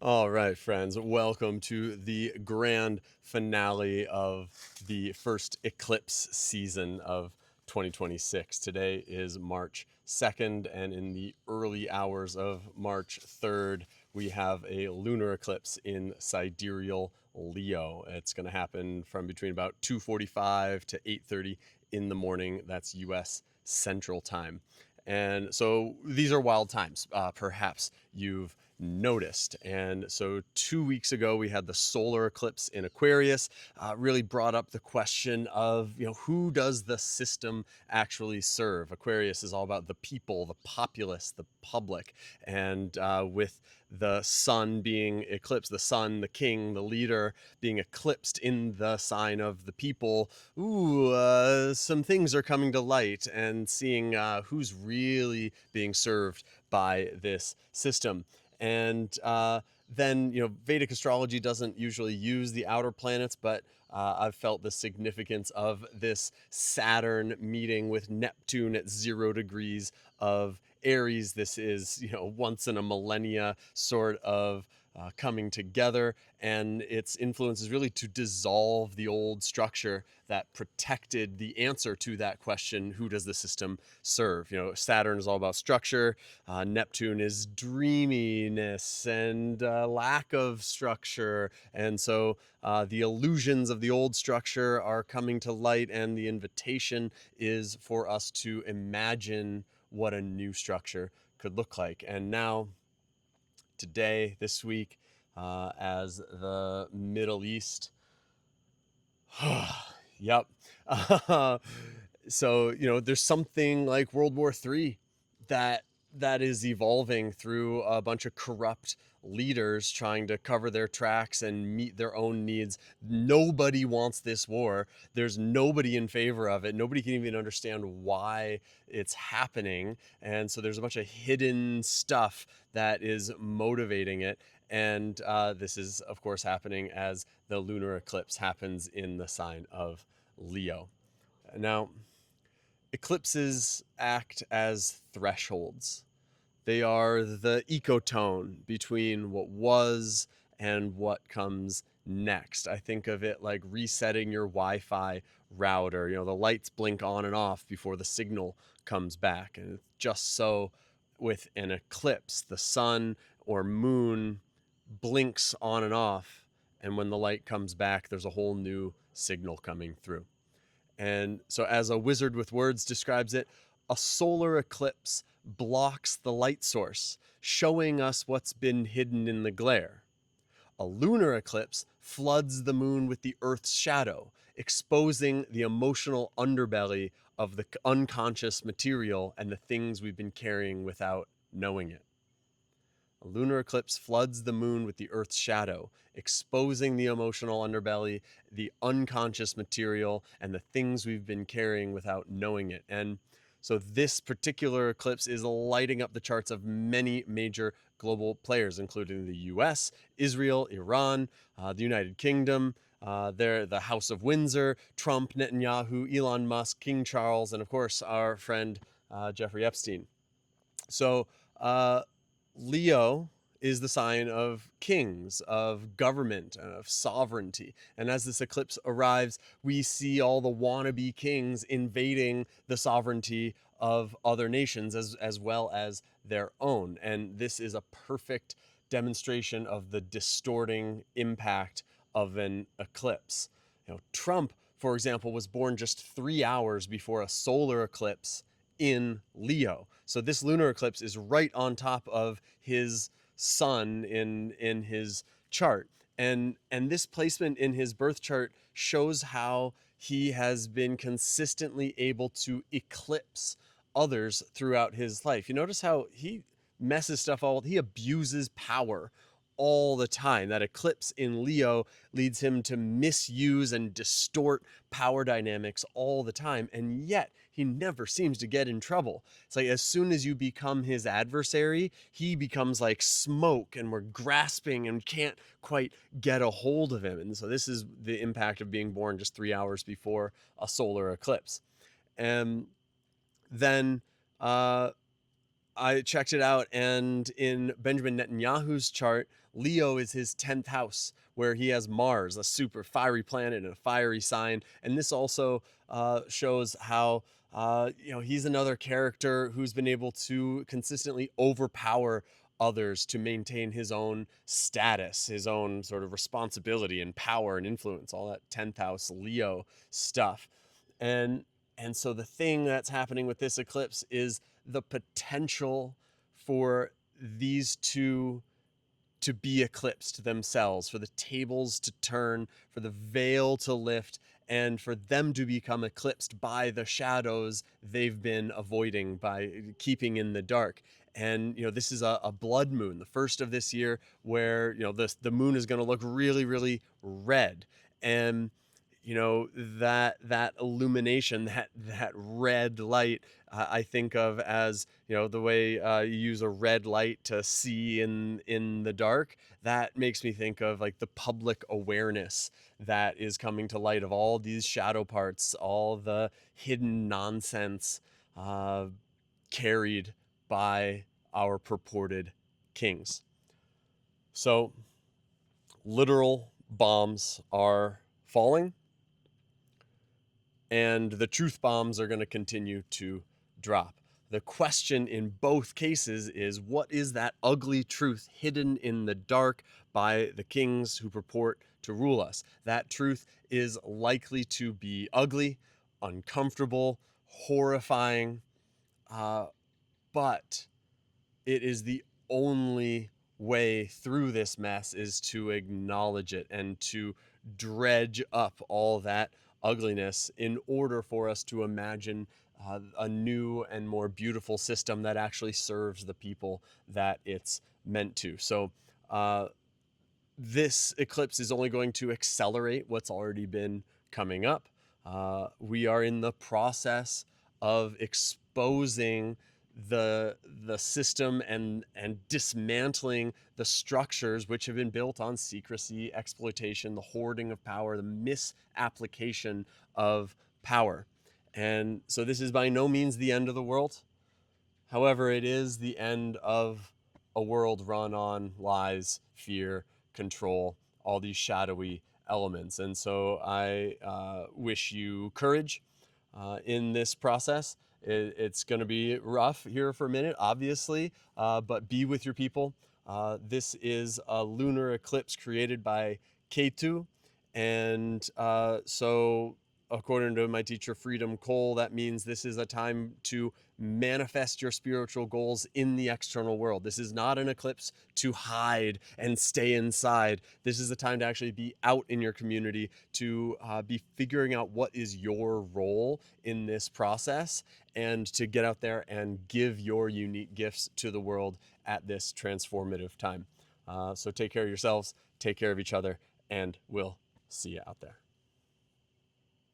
All right, friends, welcome to the grand finale of the first eclipse season of 2026. Today is March 2nd, and in the early hours of March 3rd, we have a lunar eclipse in sidereal Leo. It's going to happen from between about 2:45 to 8:30 in the morning. That's US Central Time. And so these are wild times. Perhaps you've noticed. And so 2 weeks ago, we had the solar eclipse in Aquarius, really brought up the question of, who does the system actually serve? Aquarius is all about the people, the populace, the public. And with the sun being eclipsed, the sun, the king, the leader being eclipsed in the sign of the people, some things are coming to light and seeing who's really being served by this system. And then, Vedic astrology doesn't usually use the outer planets, but I've felt the significance of this Saturn meeting with Neptune at 0 degrees of Aries. This is, once in a millennia sort of coming together, and its influence is really to dissolve the old structure that protected the answer to that question: who does the system serve? Saturn is all about structure. Neptune is dreaminess and lack of structure, and so the illusions of the old structure are coming to light, and the invitation is for us to imagine what a new structure could look like. And now, today, this week, as the Middle East, yep. So, there's something like World War III that that is evolving through a bunch of corrupt leaders trying to cover their tracks and meet their own needs. Nobody wants this war. There's nobody in favor of it. Nobody can even understand why it's happening. And so there's a bunch of hidden stuff that is motivating it. And this is, of course, happening as the lunar eclipse happens in the sign of Leo. Now, eclipses act as thresholds. They are the ecotone between what was and what comes next. I think of it like resetting your Wi-Fi router. The lights blink on and off before the signal comes back. And it's just so with an eclipse, the sun or moon blinks on and off, and when the light comes back, there's a whole new signal coming through. And so, as a wizard with words describes it, a solar eclipse blocks the light source, showing us what's been hidden in the glare. A lunar eclipse floods the moon with the Earth's shadow, exposing the emotional underbelly of the unconscious material and the things we've been carrying without knowing it. A lunar eclipse floods the moon with the Earth's shadow, exposing the emotional underbelly, the unconscious material, and the things we've been carrying without knowing it. And so this particular eclipse is lighting up the charts of many major global players, including the US, Israel, Iran, the United Kingdom, the House of Windsor, Trump, Netanyahu, Elon Musk, King Charles, and of course our friend Jeffrey Epstein. So Leo is the sign of kings, of government, of sovereignty. And as this eclipse arrives, we see all the wannabe kings invading the sovereignty of other nations as well as their own. And this is a perfect demonstration of the distorting impact of an eclipse. Trump, for example, was born just 3 hours before a solar eclipse in Leo. So this lunar eclipse is right on top of his sun in his chart. And this placement in his birth chart shows how he has been consistently able to eclipse others throughout his life. You notice how he messes stuff all, he abuses power all the time. That eclipse in Leo leads him to misuse and distort power dynamics all the time, and yet he never seems to get in trouble. It's like as soon as you become his adversary, he becomes like smoke, and we're grasping and can't quite get a hold of him. And so this is the impact of being born just 3 hours before a solar eclipse. And then I checked it out, and in Benjamin Netanyahu's chart, Leo is his 10th house, where he has Mars, a super fiery planet and a fiery sign. And this also shows how he's another character who's been able to consistently overpower others to maintain his own status, his own sort of responsibility and power and influence, all that 10th house Leo stuff. And and so the thing that's happening with this eclipse is the potential for these two to be eclipsed themselves, for the tables to turn, for the veil to lift, and for them to become eclipsed by the shadows they've been avoiding by keeping in the dark. And this is a blood moon, the first of this year, where the moon is going to look really, really red. And that illumination, that red light, I think of as the way you use a red light to see in the dark. That makes me think of like the public awareness that is coming to light of all these shadow parts, all the hidden nonsense uh, carried by our purported kings. So literal bombs are falling, and the truth bombs are going to continue to drop. The question in both cases is, what is that ugly truth hidden in the dark by the kings who purport to rule us? That truth is likely to be ugly, uncomfortable, horrifying, but it is the only way through this mess is to acknowledge it and to dredge up all that ugliness in order for us to imagine a new and more beautiful system that actually serves the people that it's meant to. So this eclipse is only going to accelerate what's already been coming up. We are in the process of exposing the system and dismantling the structures which have been built on secrecy, exploitation, the hoarding of power, the misapplication of power. And so this is by no means the end of the world. However, it is the end of a world run on lies, fear, control, all these shadowy elements. And so I wish you courage in this process. It's going to be rough here for a minute, obviously, but be with your people. This is a lunar eclipse created by Ketu. And so, according to my teacher, Freedom Cole, that means this is a time to manifest your spiritual goals in the external world. This is not an eclipse to hide and stay inside. This is a time to actually be out in your community, to be figuring out what is your role in this process, and to get out there and give your unique gifts to the world at this transformative time. So take care of yourselves, take care of each other, and we'll see you out there.